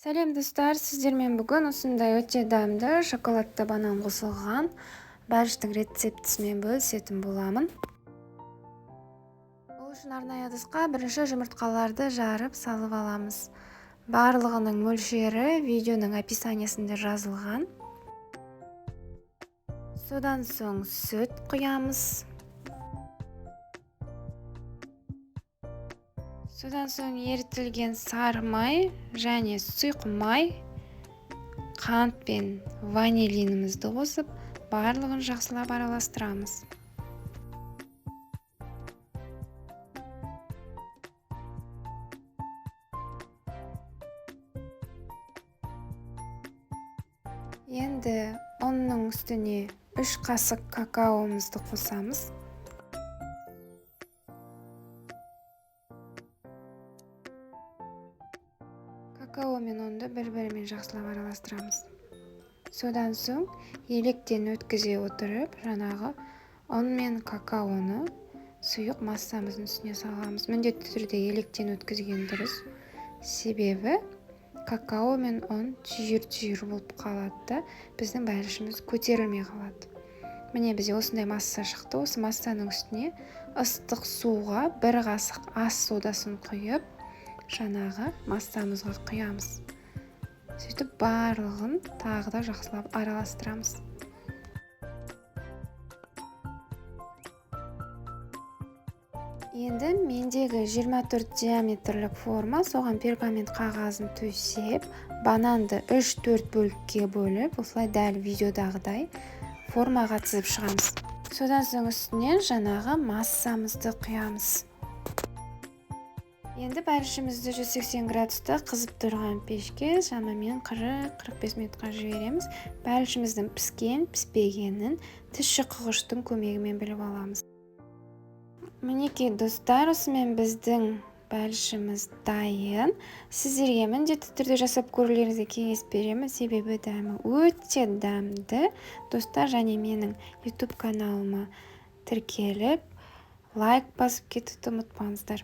Сәлем достар, сіздермен бүгін осындай өте дәмді шоколадты банан қосылған бәліштің рецептісімен бөлісетін боламын. Ол үшін арнайы ыдысқа бірінші жұмыртқаларды жарып салып аламыз. Барлығының мөлшері видеоның описаниясында жазылған. Содан соң сүт құямыз. Содан соң ерітілген сары май және сұйық май, қант пен ванилинімізді қосып, барлығын жақсылап араластырамыз. Енді оның үстіне 3 қасық какаомызды қосамыз. Какао мен ұнды бір-бірімен жақсылап араластырамыз. Содан соң електен өткізе отырып, жаңағы ұн мен какаоны сұйық массамыздың үстіне саламыз. Міндетті түрде електен өткізген дұрыс. Себебі какао мен ұн түйір-түйір болып қалады, біздің бәлішіміз көтерілмей қалады. Міне бізде осындай масса шықты. Осы массаның үстіне ыстық суға 1 қасық ас содасын құйып, жаңағы массамызға құямыз. Сөйтіп барлығын тағы да жақсылап араластырамыз. Енді мендегі 24 диаметрлік форма, соған пергамент қағазын төсеп, бананды 3-4 бөлікке бөліп, осылай дәл видеодағыдай формаға тізіп шығамыз. Содан соң үстінен жаңағы массамызды құямыз. Енді бәлішімізді 180 градуста қызып тұрған пешке шамамен 40-45 минутқа жібереміз. Бәлішіміздің піскен, піспегенін тіс шұқығыштың көмегімен біліп аламыз. Мінекей достар, осымен біздің бәлішіміз дайын. Сіздерге міндетті түрде жасап көрулеріңізге кеңес беремін, себебі дәмі өте дәмді. Достар, және менің YouTube каналыма тіркеліп, лайк басып кетуді ұмытпаңыздар.